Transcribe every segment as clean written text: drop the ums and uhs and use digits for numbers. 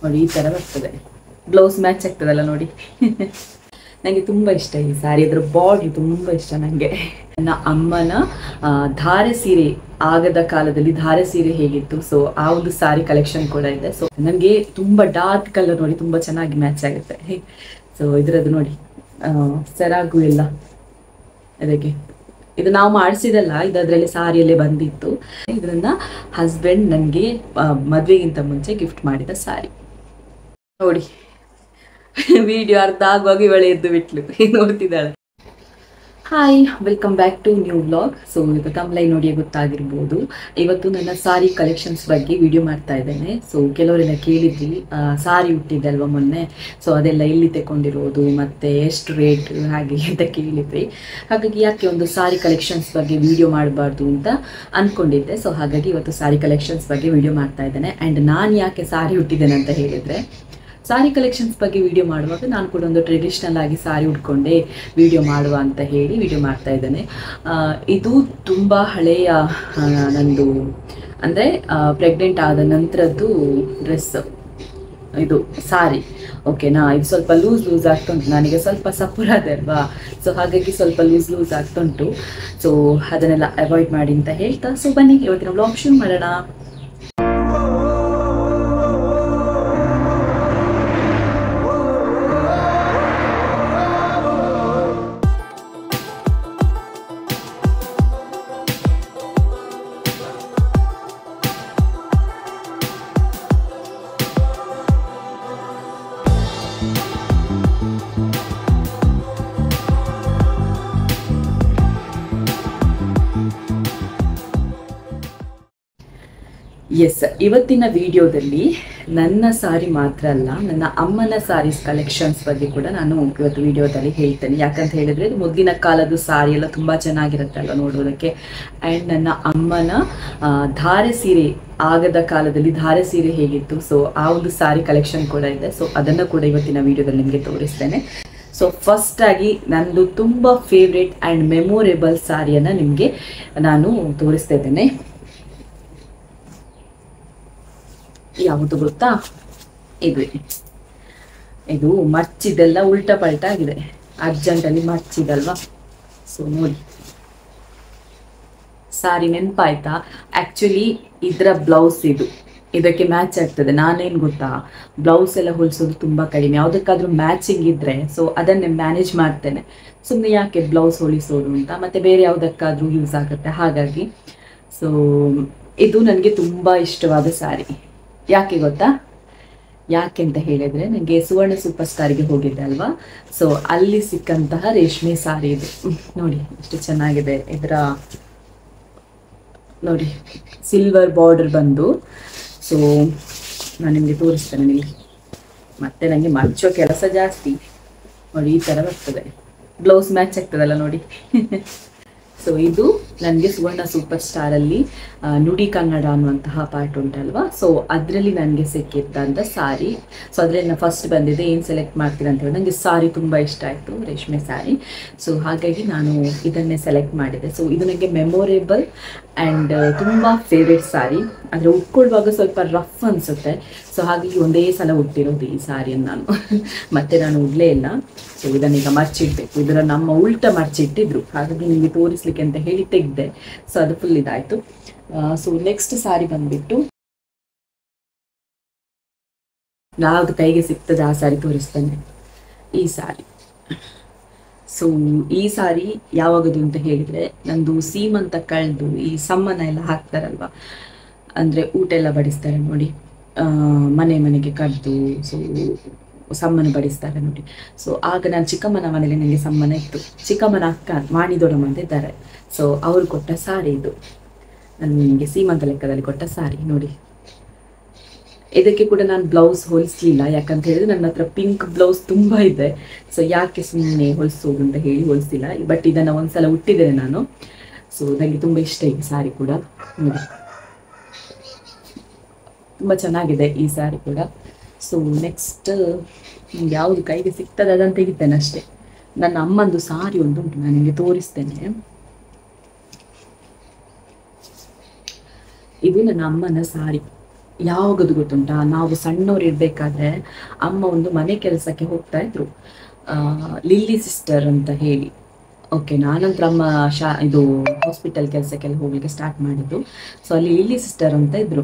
ನೋಡಿ ಈ ಥರ ಬರ್ತದೆ. ಬ್ಲೌಸ್ ಮ್ಯಾಚ್ ಆಗ್ತದಲ್ಲ ನೋಡಿ. ನನಗೆ ತುಂಬ ಇಷ್ಟ ಈ ಸ್ಯಾರಿ, ಅದರ ಬಾರ್ಡ್ರ್ ತುಂಬ ಇಷ್ಟ ನನಗೆ. ನನ್ನ ಅಮ್ಮನ ಧಾರೆ ಸೀರೆ, ಆಗದ ಕಾಲದಲ್ಲಿ ಧಾರೆ ಸೀರೆ ಹೇಗಿತ್ತು, ಸೊ ಆ ಒಂದು ಸ್ಯಾರಿ ಕಲೆಕ್ಷನ್ ಕೂಡ ಇದೆ. ಸೊ ನನಗೆ ತುಂಬ ಡಾರ್ಕ್ ಕಲರ್ ನೋಡಿ ತುಂಬ ಚೆನ್ನಾಗಿ ಮ್ಯಾಚ್ ಆಗುತ್ತೆ. ಸೊ ಇದರದ್ದು ನೋಡಿ ಸೆರಾಗು ಎಲ್ಲ ಅದಕ್ಕೆ, ಇದು ನಾವು ಮಾಡಿಸಿದಲ್ಲ, ಇದರಲ್ಲಿ ಸಾರಿಯಲ್ಲೇ ಬಂದಿತ್ತು. ಇದನ್ನ ಹಸ್ಬೆಂಡ್ ನನಗೆ ಮದುವೆಗಿಂತ ಮುಂಚೆ ಗಿಫ್ಟ್ ಮಾಡಿದ ಸಾರಿ ನೋಡಿ. ವಿಡಿಯೋ ಅರ್ಧ ಆಗುವಾಗ ಇವಳೆ ಎದ್ದು ಬಿಟ್ಲು, ನೋಡ್ತಿದ್ದಾಳೆ. Hi, welcome back to new vlog. So ಇದು ತಮ್ಲೈ ನೋಡಿ ಗೊತ್ತಾಗಿರ್ಬೋದು. ಇವತ್ತು ನನ್ನ ಸಾರಿ ಕಲೆಕ್ಷನ್ಸ್ ಬಗ್ಗೆ ವಿಡಿಯೋ ಮಾಡ್ತಾ ಇದ್ದೇನೆ. ಸೊ ಕೆಲವರೆಲ್ಲ ಕೇಳಿದ್ವಿ ಸಾರಿ ಹುಟ್ಟಿದ್ದಲ್ವ ಮೊನ್ನೆ, ಸೊ ಅದೆಲ್ಲ ಎಲ್ಲಿ ತಗೊಂಡಿರೋದು ಮತ್ತು ಎಷ್ಟು ರೇಟ್ ಹಾಗೆ ಅಂತ ಕೇಳಿದ್ವಿ. ಹಾಗಾಗಿ ಯಾಕೆ ಒಂದು ಸಾರಿ ಕಲೆಕ್ಷನ್ಸ್ ಬಗ್ಗೆ ವಿಡಿಯೋ ಮಾಡಬಾರ್ದು ಅಂತ ಅಂದ್ಕೊಂಡಿದ್ದೆ. ಸೊ ಹಾಗಾಗಿ ಇವತ್ತು ಸಾರಿ ಕಲೆಕ್ಷನ್ಸ್ ಬಗ್ಗೆ ವಿಡಿಯೋ ಮಾಡ್ತಾ ಇದ್ದೇನೆ. ಆ್ಯಂಡ್ ನಾನು ಯಾಕೆ ಸಾರಿ ಹುಟ್ಟಿದ್ದೇನೆ ಅಂತ ಹೇಳಿದರೆ, ಸಾರಿ ಕಲೆಕ್ಷನ್ಸ್ ಬಗ್ಗೆ ವಿಡಿಯೋ ಮಾಡುವಾಗ ನಾನು ಕೂಡ ಒಂದು ಟ್ರೆಡಿಷ್ನಲ್ ಆಗಿ ಸಾರಿ ಉಟ್ಕೊಂಡೆ ವಿಡಿಯೋ ಮಾಡುವ ಅಂತ ಹೇಳಿ ವಿಡಿಯೋ ಮಾಡ್ತಾ ಇದ್ದೇನೆ. ಇದು ತುಂಬ ಹಳೆಯ ನಂದು, ಅಂದರೆ ಪ್ರೆಗ್ನೆಂಟ್ ಆದ ನಂತರದ್ದು ಡ್ರೆಸ್ ಇದು ಸಾರಿ. ಓಕೆನಾ, ಇದು ಸ್ವಲ್ಪ ಲೂಸ್ ಆಗ್ತುಂಟು, ನನಗೆ ಸ್ವಲ್ಪ ಸಪುರಾದೆ ಅಲ್ವಾ, ಸೊ ಹಾಗಾಗಿ ಸ್ವಲ್ಪ ಲೂಸ್ ಆಗ್ತುಂಟು. ಸೊ ಅದನ್ನೆಲ್ಲ ಅವಾಯ್ಡ್ ಮಾಡಿ ಅಂತ ಹೇಳ್ತಾ, ಸೊ ಬನ್ನಿ ಇವತ್ತಿನ ವ್ಲಾಗ್ ಶುರು ಮಾಡೋಣ. ಎಸ್, ಇವತ್ತಿನ ವಿಡಿಯೋದಲ್ಲಿ ನನ್ನ ಸಾರಿ ಮಾತ್ರ ಅಲ್ಲ, ನನ್ನ ಅಮ್ಮನ ಸಾರೀಸ್ ಕಲೆಕ್ಷನ್ಸ್ ಬಗ್ಗೆ ಕೂಡ ನಾನು ಇವತ್ತು ವಿಡಿಯೋದಲ್ಲಿ ಹೇಳ್ತೇನೆ. ಯಾಕಂತ ಹೇಳಿದರೆ ಇದು ಮೊದಲಿನ ಕಾಲದ ಸಾರಿ ಎಲ್ಲ ತುಂಬ ಚೆನ್ನಾಗಿರುತ್ತಲ್ಲ ನೋಡೋದಕ್ಕೆ. ಆ್ಯಂಡ್ ನನ್ನ ಅಮ್ಮನ ಧಾರೆ ಸೀರೆ, ಆಗದ ಕಾಲದಲ್ಲಿ ಧಾರೆ ಸೀರೆ ಹೇಗಿತ್ತು, ಸೊ ಆ ಒಂದು ಸಾರಿ ಕಲೆಕ್ಷನ್ ಕೂಡ ಇದೆ. ಸೊ ಅದನ್ನು ಕೂಡ ಇವತ್ತಿನ ವಿಡಿಯೋದಲ್ಲಿ ನಿಮಗೆ ತೋರಿಸ್ತೇನೆ. ಸೊ ಫಸ್ಟ್ ಆಗಿ ನಂದು ತುಂಬ ಫೇವ್ರೇಟ್ ಆ್ಯಂಡ್ ಮೆಮೊರೇಬಲ್ ಸಾರಿಯನ್ನು ನಿಮಗೆ ನಾನು ತೋರಿಸ್ತಾ ಇದ್ದೇನೆ. ಯಾವುದು ಗೊತ್ತಾ, ಇದು ಮರ್ಚಿದೆಲ್ಲ ಉಲ್ಟಾ ಪಲ್ಟಾ ಆಗಿದೆ, ಅರ್ಜೆಂಟಲ್ಲಿ ಮರ್ಚಿದಲ್ವಾ. ಸೊ ನೋಡಿ, ಸಾರಿ ನೆನಪಾಯ್ತಾ? ಆ್ಯಕ್ಚುಲಿ ಇದರ ಬ್ಲೌಸ್ ಇದಕ್ಕೆ ಮ್ಯಾಚ್ ಆಗ್ತದೆ. ನಾನೇನು ಗೊತ್ತಾ, ಬ್ಲೌಸ್ ಎಲ್ಲ ಹೊಲಿಸೋದು ತುಂಬ ಕಡಿಮೆ. ಯಾವುದಕ್ಕಾದ್ರೂ ಮ್ಯಾಚಿಂಗ್ ಇದ್ದರೆ ಸೊ ಅದನ್ನೇ ಮ್ಯಾನೇಜ್ ಮಾಡ್ತೇನೆ. ಸುಮ್ಮನೆ ಯಾಕೆ ಬ್ಲೌಸ್ ಹೊಲಿಸೋದು ಅಂತ, ಮತ್ತು ಬೇರೆ ಯಾವುದಕ್ಕಾದ್ರೂ ಯೂಸ್ ಆಗುತ್ತೆ. ಹಾಗಾಗಿ ಸೊ ಇದು ನನಗೆ ತುಂಬ ಇಷ್ಟವಾದ ಸಾರಿ. ಯಾಕೆ ಗೊತ್ತಾ? ಯಾಕೆ ಅಂತ ಹೇಳಿದರೆ, ನನಗೆ ಸುವರ್ಣ ಸೂಪರ್ ಸ್ಟಾರಿಗೆ ಹೋಗಿದ್ದೆ ಅಲ್ವಾ, ಸೊ ಅಲ್ಲಿ ಸಿಕ್ಕಂತಹ ರೇಷ್ಮೆ ಸಾರಿ ಇದು ನೋಡಿ ಎಷ್ಟು ಚೆನ್ನಾಗಿದೆ. ಇದರ ನೋಡಿ ಸಿಲ್ವರ್ ಬಾರ್ಡರ್ ಬಂದು, ಸೊ ನಾನು ನಿಮಗೆ ತೋರಿಸ್ತೇನೆ ನಿಮಗೆ. ಮತ್ತೆ ನನಗೆ ಮರ್ಚೋ ಕೆಲಸ ಜಾಸ್ತಿ. ನೋಡಿ ಈ ಥರ ಬರ್ತದೆ, ಬ್ಲೌಸ್ ಮ್ಯಾಚ್ ಆಗ್ತದಲ್ಲ ನೋಡಿ. ಸೊ ಇದು ನನಗೆ ಸುವರ್ಣ ಸೂಪರ್ ಸ್ಟಾರಲ್ಲಿ ನುಡಿ ಕನ್ನಡ ಅನ್ನುವಂತಹ ಪಾರ್ಟ್ ಉಂಟಲ್ವಾ, ಸೊ ಅದರಲ್ಲಿ ನನಗೆ ಸಿಕ್ಕಿದ್ದಂಥ ಸಾರಿ. ಸೊ ಅದರಲ್ಲಿ ನಾನು ಫಸ್ಟ್ ಬಂದಿದ್ದೆ, ಏನು ಸೆಲೆಕ್ಟ್ ಮಾಡ್ತೀನಿ ಅಂತ ಹೇಳಿ, ನನಗೆ ಸಾರಿ ತುಂಬ ಇಷ್ಟ ಆಯಿತು, ರೇಷ್ಮೆ ಸಾರಿ. ಸೊ ಹಾಗಾಗಿ ನಾನು ಇದನ್ನೇ ಸೆಲೆಕ್ಟ್ ಮಾಡಿದೆ. ಸೊ ಇದು ನನಗೆ ಮೆಮೊರೇಬಲ್ ಆ್ಯಂಡ್ ತುಂಬ ಫೇವ್ರೇಟ್ ಸಾರಿ. ಆದರೆ ಉಟ್ಕೊಳ್ಳುವಾಗ ಸ್ವಲ್ಪ ರಫ್ ಅನಿಸುತ್ತೆ. ಸೊ ಹಾಗಾಗಿ ಒಂದೇ ಸಲ ಉಟ್ಟಿರೋದು ಈ ಸಾರಿಯನ್ನು ನಾನು, ಮತ್ತೆ ನಾನು ಉಡಲೇ ಇಲ್ಲ. ಸೊ ಇದನ್ನೀಗ ಮರ್ಚಿಡ್ಬೇಕು, ಇದರ ನಮ್ಮ ಉಲ್ಟಾ ಮರ್ಚಿಟ್ಟಿದ್ರು, ಹಾಗಾಗಿ ನಿಮಗೆ ತೋರಿಸ್ಲಿಕ್ಕೆ ಅಂತ ಹೇಳಿ ತೆಗೆದೆ. ಸೊ ಅದು ಫುಲ್ ಇದಾಯಿತು. ಸೊ ನೆಕ್ಸ್ಟ್ ಸಾರಿ ಬಂದುಬಿಟ್ಟು, ಯಾವುದು ಕೈಗೆ ಸಿಗ್ತದೆ ಆ ಸಾರಿ ತೋರಿಸ್ತೇನೆ. ಈ ಸಾರಿ, ಸೊ ಈ ಸಾರಿ ಯಾವಾಗದು ಅಂತ ಹೇಳಿದರೆ, ನಂದು ಸೀಮಂತ ಕಳೆದು ಈ ಸಮ್ಮನ ಎಲ್ಲ ಹಾಕ್ತಾರಲ್ವ, ಅಂದರೆ ಊಟ ಎಲ್ಲ ಬಡಿಸ್ತಾರೆ ನೋಡಿ, ಮನೆಗೆ ಕರೆದು ಸೊ ಸಮ್ಮನ ಬಡಿಸ್ತಾರೆ ನೋಡಿ. ಸೊ ಆಗ ನಾನು ಚಿಕ್ಕಮ್ಮನ ಮನೇಲಿ ನನಗೆ ಸಮ್ಮನ ಇತ್ತು. ಚಿಕ್ಕಮ್ಮನ ಅಕ್ಕ ಮಾಣಿದೊಡಮ್ಮ ಅಂತ ಇದ್ದಾರೆ, ಸೊ ಅವರು ಕೊಟ್ಟ ಸಾರಿ ಇದು, ನನಗೆ ಸೀಮಂತ ಲೆಕ್ಕದಲ್ಲಿ ಕೊಟ್ಟ ಸಾರಿ ನೋಡಿ. ಇದಕ್ಕೆ ಕೂಡ ನಾನು ಬ್ಲೌಸ್ ಹೊಲಿಸಲಿಲ್ಲ, ಯಾಕಂತ ಹೇಳಿದ್ರೆ ನನ್ನ ಹತ್ರ ಪಿಂಕ್ ಬ್ಲೌಸ್ ತುಂಬ ಇದೆ. ಸೊ ಯಾಕೆ ಸುಮ್ಮನೆ ಹೊಲಿಸೋದು ಅಂತ ಹೇಳಿ ಹೊಲಿಸಿಲ್ಲ. ಬಟ್ ಇದನ್ನು ಒಂದ್ಸಲ ಉಟ್ಟಿದ್ದೇನೆ ನಾನು. ಸೊ ನನಗೆ ತುಂಬ ಇಷ್ಟ ಈ ಸಾರಿ ಕೂಡ ನೋಡಿ, ತುಂಬ ಚೆನ್ನಾಗಿದೆ ಈ ಸಾರಿ ಕೂಡ. ಸೊ ನೆಕ್ಸ್ಟ್ ಯಾವುದು ಕೈಗೆ ಸಿಗ್ತದೆ ಅದನ್ನು ತೆಗಿತೇನೆ ಅಷ್ಟೇ. ನನ್ನ ಅಮ್ಮಂದು ಸಾರಿ ಒಂದು ಉಂಟು, ನಾನು ನಿಮಗೆ ತೋರಿಸ್ತೇನೆ. ಇದು ನನ್ನ ಅಮ್ಮನ ಸಾರಿ. ಯಾವಾಗದು ಗೊತ್ತುಂಟಾ, ನಾವು ಸಣ್ಣವ್ರು ಇರಬೇಕಾದ್ರೆ ಅಮ್ಮ ಒಂದು ಮನೆ ಕೆಲಸಕ್ಕೆ ಹೋಗ್ತಾ ಇದ್ರು, ಲಿಲ್ಲಿ ಸಿಸ್ಟರ್ ಅಂತ ಹೇಳಿ. ಓಕೆ, ನಾನಂತರ ಅಮ್ಮ ಇದು ಹಾಸ್ಪಿಟಲ್ ಕೆಲಸಕ್ಕೆಲ್ಲ ಹೋಗ್ಲಿಕ್ಕೆ ಸ್ಟಾರ್ಟ್ ಮಾಡಿದ್ದು. ಸೊ ಅಲ್ಲಿ ಲಿಲ್ಲಿ ಸಿಸ್ಟರ್ ಅಂತ ಇದ್ರು.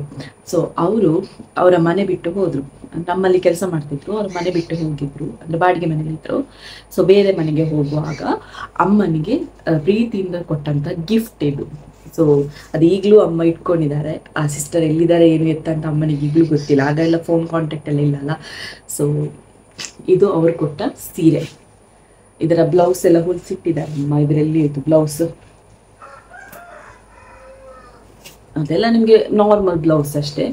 ಸೊ ಅವರು ಅವರ ಮನೆ ಬಿಟ್ಟು ಹೋದ್ರು, ನಮ್ಮಲ್ಲಿ ಕೆಲಸ ಮಾಡ್ತಿದ್ರು, ಅವ್ರ ಮನೆ ಬಿಟ್ಟು ಹೋಗಿದ್ರು, ಅಂದ್ರೆ ಬಾಡಿಗೆ ಮನೇಲಿದ್ರು. ಸೊ ಬೇರೆ ಮನೆಗೆ ಹೋಗುವಾಗ ಅಮ್ಮನಿಗೆ ಪ್ರೀತಿಯಿಂದ ಕೊಟ್ಟಂತ ಗಿಫ್ಟ್ ಇದು. ಸೊ ಅದು ಈಗಲೂ ಅಮ್ಮ ಇಟ್ಕೊಂಡಿದ್ದಾರೆ. ಆ ಸಿಸ್ಟರ್ ಎಲ್ಲಿದ್ದಾರೆ ಏನು ಎತ್ತ ಅಂತ ಅಮ್ಮನಿಗೆ ಈಗಲೂ ಗೊತ್ತಿಲ್ಲ, ಆಗೆಲ್ಲ ಫೋನ್ ಕಾಂಟ್ಯಾಕ್ಟ್ ಎಲ್ಲ ಇಲ್ಲಲ್ಲ. ಸೊ ಇದು ಅವ್ರು ಕೊಟ್ಟ ಸೀರೆ. ಇದರ ಬ್ಲೌಸ್ ಎಲ್ಲ ಹೊಲಿಸಿಟ್ಟಿದ್ದಾರೆ ಅಮ್ಮ. ಇದರಲ್ಲಿ ಇದು ಬ್ಲೌಸ್ ಅದೆಲ್ಲ ನಿಮಗೆ ನಾರ್ಮಲ್ ಬ್ಲೌಸ್ ಅಷ್ಟೇ.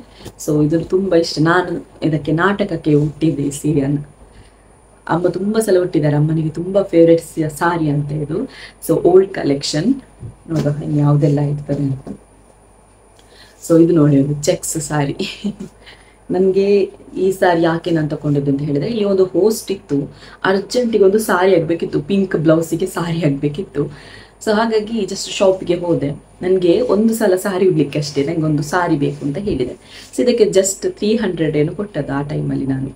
ಸೊ ಇದು ತುಂಬ ಇಷ್ಟ. ನಾನು ಇದಕ್ಕೆ ನಾಟಕಕ್ಕೆ ಉಟ್ಟಿದ್ದೆ ಈ ಸೀರೆಯನ್ನು. ಅಮ್ಮ ತುಂಬ ಸಲ ಉಟ್ಟಿದ್ದಾರೆ, ಅಮ್ಮನಿಗೆ ತುಂಬ ಫೇವ್ರೆಟ್ ಸಾರಿ ಅಂತ ಇದು. ಸೊ ಓಲ್ಡ್ ಕಲೆಕ್ಷನ್ ನೋಡುವ ಯಾವುದೆಲ್ಲ ಇರ್ತದೆ ಅಂತ. ಸೊ ಇದು ನೋಡಿ, ಒಂದು ಚೆಕ್ಸ್ ಸಾರಿ. ನನಗೆ ಈ ಸಾರಿ ಯಾಕೆ ನಾನು ತಗೊಂಡಿದ್ದು ಅಂತ ಹೇಳಿದ್ರೆ, ಇಲ್ಲಿ ಒಂದು ಹೋಸ್ಟ್ ಇತ್ತು, ಅರ್ಜೆಂಟಿಗೆ ಒಂದು ಸಾರಿ ಆಗಬೇಕಿತ್ತು, ಪಿಂಕ್ ಬ್ಲೌಸಿಗೆ ಸಾರಿ ಆಗಬೇಕಿತ್ತು. ಸೊ ಹಾಗಾಗಿ ಜಸ್ಟ್ ಶಾಪಿಗೆ ಹೋದೆ. ನನಗೆ ಒಂದು ಸಲ ಸಾರಿ ಉಡ್ಲಿಕ್ಕೆ ಅಷ್ಟೇ, ನನಗೆ ಒಂದು ಸಾರಿ ಬೇಕು ಅಂತ ಹೇಳಿದೆ. ಸೊ ಇದಕ್ಕೆ ಜಸ್ಟ್ 300 ಏನು ಕೊಟ್ಟದ್ದು ಆ ಟೈಮಲ್ಲಿ ನಾನು.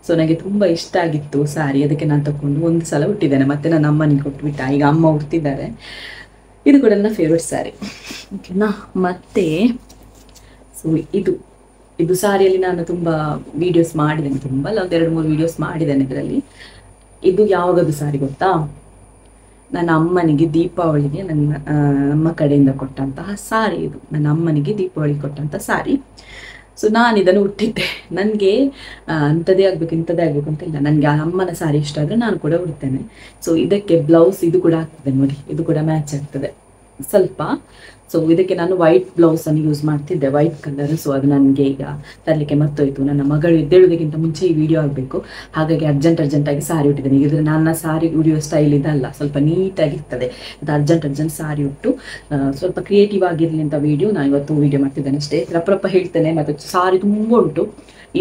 ಸೊ ನನಗೆ ತುಂಬ ಇಷ್ಟ ಆಗಿತ್ತು ಸಾರಿ, ಅದಕ್ಕೆ ನಾನು ತಗೊಂಡು ಒಂದು ಸಲ ಉಟ್ಟಿದ್ದೇನೆ. ಮತ್ತೆ ನನ್ನ ಅಮ್ಮನಿಗೆ ಕೊಟ್ಟುಬಿಟ್ಟ, ಈಗ ಅಮ್ಮ ಉಡ್ತಿದ್ದಾರೆ. ಇದು ಕೂಡ ನನ್ನ ಫೇವ್ರೆಟ್ ಸಾರಿ. ಓಕೆನಾ. ಮತ್ತೆ ಸೊ ಇದು ಸಾರಿಯಲ್ಲಿ ನಾನು ತುಂಬ ವೀಡಿಯೋಸ್ ಮಾಡಿದ್ದೇನೆ, ತುಂಬ ಅಲ್ಲ, ಒಂದು 2-3 ವೀಡಿಯೋಸ್ ಮಾಡಿದ್ದೇನೆ ಇದರಲ್ಲಿ. ಇದು ಯಾವಾಗದು ಸಾರಿ ಗೊತ್ತಾ, ನನ್ನ ಅಮ್ಮನಿಗೆ ದೀಪಾವಳಿಗೆ ನಮ್ಮ ಕಡೆಯಿಂದ ಕೊಟ್ಟಂತಹ ಸಾರಿ ಇದು. ನನ್ನ ಅಮ್ಮನಿಗೆ ದೀಪಾವಳಿಗೆ ಕೊಟ್ಟಂಥ ಸಾರಿ. ಸೊ ನಾನು ಇದನ್ನು ಉಟ್ಟಿದ್ದೆ. ನನಗೆ ಅಂಥದ್ದೇ ಆಗಬೇಕು ಅಂತ ಇಲ್ಲ, ನನಗೆ ಆ ಅಮ್ಮನ ಸಾರಿ ಇಷ್ಟ ಆದರೆ ನಾನು ಕೂಡ ಉಡ್ತೇನೆ. ಸೊ ಇದಕ್ಕೆ ಬ್ಲೌಸ್ ಇದು ಕೂಡ ಆಗ್ತದೆ ನೋಡಿ, ಇದು ಕೂಡ ಮ್ಯಾಚ್ ಆಗ್ತದೆ ಸ್ವಲ್ಪ. ಸೊ ಇದಕ್ಕೆ ನಾನು ವೈಟ್ ಬ್ಲೌಸನ್ನು ಯೂಸ್ ಮಾಡ್ತಿದ್ದೆ, ವೈಟ್ ಕಲರ್. ಸೊ ಅದು ನನಗೆ ಈಗ ತರಲಿಕ್ಕೆ ಮತ್ತೋಯ್ತು. ನನ್ನ ಮಗಳು ಎದ್ದೇಳೋದಕ್ಕಿಂತ ಮುಂಚೆ ಈ ವಿಡಿಯೋ ಆಗಬೇಕು, ಹಾಗಾಗಿ ಅರ್ಜೆಂಟಾಗಿ ಸಾರಿ ಉಟ್ಟಿದ್ದೇನೆ. ಈಗ ನನ್ನ ಸಾರಿ ಉಡಿಯೋ ಸ್ಟೈಲ್ ಇದಲ್ಲ, ಸ್ವಲ್ಪ ನೀಟಾಗಿರ್ತದೆ. ಅದು ಅರ್ಜೆಂಟ್ ಸಾರಿ ಉಟ್ಟು ಸ್ವಲ್ಪ ಕ್ರಿಯೇಟಿವ್ ಆಗಿರಲಿ ಅಂತ ವಿಡಿಯೋ ನಾನು ಇವತ್ತು ವಿಡಿಯೋ ಮಾಡ್ತಿದ್ದೇನೆ ಅಷ್ಟೇ. ರಪ್ಪ ಹೇಳ್ತೇನೆ. ಮತ್ತು ಸಾರಿ ತುಂಬ ಉಂಟು,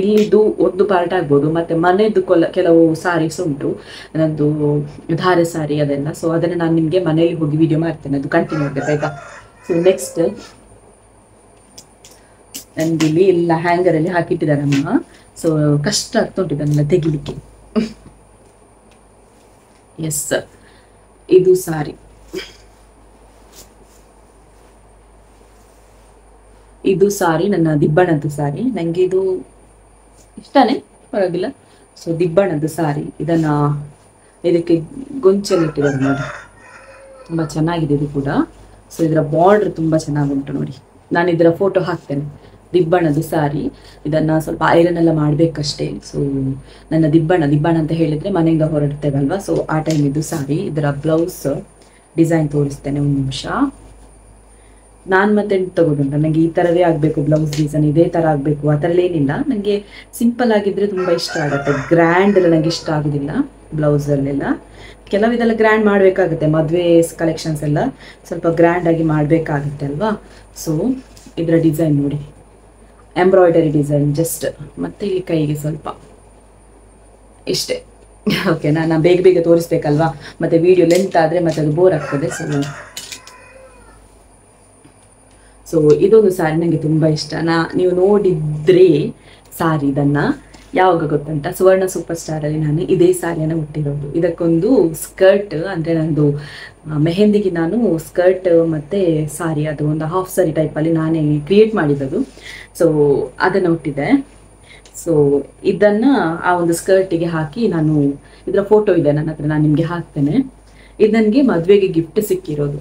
ಇಲ್ಲಿದ್ದು ಒಂದು ಪಾರ್ಟ್ ಆಗ್ಬೋದು, ಮತ್ತು ಮನೆಯದ್ದು ಕೆಲವು ಸಾರೀಸ್ ಉಂಟು, ನನ್ನದು ಧಾರೆ ಸಾರಿ ಅದೆಲ್ಲ. ಸೊ ಅದನ್ನು ನಾನು ನಿಮಗೆ ಮನೆಯಲ್ಲಿ ಹೋಗಿ ವಿಡಿಯೋ ಮಾಡ್ತೇನೆ, ಅದು ಕಂಟಿನ್ಯೂ ಆಗಬೇಕು ಆಯಿತಾ. ಸೊ ನೆಕ್ಸ್ಟ್ ನನಗೆ ಇಲ್ಲಿ ಎಲ್ಲ ಹ್ಯಾಂಗರಲ್ಲಿ ಹಾಕಿಟ್ಟಿದ್ದಾರೆ ಅಮ್ಮ. ಸೊ ಕಷ್ಟ ಆಗ್ತಾ ಉಂಟು ಇದನ್ನೆಲ್ಲ ತೆಗಿಲಿಕ್ಕೆ. ಎಸ್, ಇದು ಸಾರಿ. ಇದು ಸಾರಿ ನನ್ನ ದಿಬ್ಬಣದ್ದು ಸಾರಿ. ನನಗೆ ಇದು ಇಷ್ಟನೇ, ಪರವಾಗಿಲ್ಲ. ಸೊ ದಿಬ್ಬಣದ್ದು ಸಾರಿ, ಇದಕ್ಕೆ ಗೊಂಚಲು ಇಟ್ಟಿದ್ದಾರೆ ನೋಡಿ, ತುಂಬ ಚೆನ್ನಾಗಿದೆ ಇದು ಕೂಡ. ಸೊ ಇದರ ಬಾರ್ಡರ್ ತುಂಬ ಚೆನ್ನಾಗುಂಟು ನೋಡಿ. ನಾನು ಇದರ ಫೋಟೋ ಹಾಕ್ತೇನೆ. ದಿಬ್ಬಣದ್ದು ಸಾರಿ, ಇದನ್ನು ಸ್ವಲ್ಪ ಐರನ್ ಎಲ್ಲ ಮಾಡಬೇಕಷ್ಟೇ. ಸೊ ನನ್ನ ದಿಬ್ಬಣ ಅಂತ ಹೇಳಿದರೆ ಮನೆಯಿಂದ ಹೊರಡ್ತೇವಲ್ವ, ಸೊ ಆ ಟೈಮ್ ಇದು ಸಾರಿ. ಇದರ ಬ್ಲೌಸ್ ಡಿಸೈನ್ ತೋರಿಸ್ತೇನೆ, ಒಂದು ನಿಮಿಷ. ನಾನು ಮತ್ತೆ ತಗೋದುಂಟ, ನನಗೆ ಈ ಥರವೇ ಆಗಬೇಕು ಬ್ಲೌಸ್ ಡಿಸೈನ್, ಇದೇ ಥರ ಆಗಬೇಕು ಆ ಥರ ಏನಿಲ್ಲ. ನನಗೆ ಸಿಂಪಲ್ ಆಗಿದ್ದರೆ ತುಂಬ ಇಷ್ಟ ಆಗುತ್ತೆ. ಗ್ರ್ಯಾಂಡ್ ಎಲ್ಲ ನನಗೆ ಇಷ್ಟ ಆಗೋದಿಲ್ಲ ಬ್ಲೌಸಲ್ಲೆಲ್ಲ. ಕೆಲವಿದೆಲ್ಲ ಗ್ರ್ಯಾಂಡ್ ಮಾಡಬೇಕಾಗುತ್ತೆ, ಮದುವೆ ಕಲೆಕ್ಷನ್ಸ್ ಎಲ್ಲ ಸ್ವಲ್ಪ ಗ್ರ್ಯಾಂಡಾಗಿ ಮಾಡಬೇಕಾಗುತ್ತೆ ಅಲ್ವಾ. ಸೊ ಇದರ ಡಿಸೈನ್ ನೋಡಿ, ಎಂಬ್ರಾಯ್ಡರಿ ಡಿಸೈನ್ ಜಸ್ಟ್, ಮತ್ತು ಇಲ್ಲಿ ಕೈಗೆ ಸ್ವಲ್ಪ ಇಷ್ಟೇ. ಓಕೆ, ನಾನು ಬೇಗ ತೋರಿಸ್ಬೇಕಲ್ವಾ, ಮತ್ತು ವಿಡಿಯೋ ಲೆಂತ್ ಆದರೆ ಮತ್ತೆ ಅದು ಬೋರ್ ಆಗ್ತದೆ. ಸೊ ಇದೊಂದು ಸಾರಿ ನನಗೆ ತುಂಬ ಇಷ್ಟ. ನೀವು ನೋಡಿದ್ರೆ ಸಾರಿ ಇದನ್ನು ಯಾವಾಗ ಗೊತ್ತಂತ, ಸುವರ್ಣ ಸೂಪರ್ ಸ್ಟಾರಲ್ಲಿ ನಾನು ಇದೇ ಸಾರಿಯನ್ನು ಉಟ್ಟಿರೋದು. ಇದಕ್ಕೊಂದು ಸ್ಕರ್ಟ್, ಅಂದರೆ ನಂದು ಮೆಹಂದಿಗೆ ನಾನು ಸ್ಕರ್ಟ್ ಮತ್ತು ಸಾರಿ, ಅದು ಒಂದು ಹಾಫ್ ಸಾರಿ ಟೈಪಲ್ಲಿ ನಾನೇ ಕ್ರಿಯೇಟ್ ಮಾಡಿರೋದು. ಸೊ ಅದನ್ನು ಉಟ್ಟಿದ್ದೆ. ಸೊ ಇದನ್ನು ಆ ಒಂದು ಸ್ಕರ್ಟಿಗೆ ಹಾಕಿ ನಾನು, ಇದರ ಫೋಟೋ ಇದೆ ನನ್ನ ಹತ್ರ, ನಾನು ನಿಮಗೆ ಹಾಕ್ತೇನೆ. ಇದು ನನಗೆ ಮದುವೆಗೆ ಗಿಫ್ಟ್ ಸಿಕ್ಕಿರೋದು.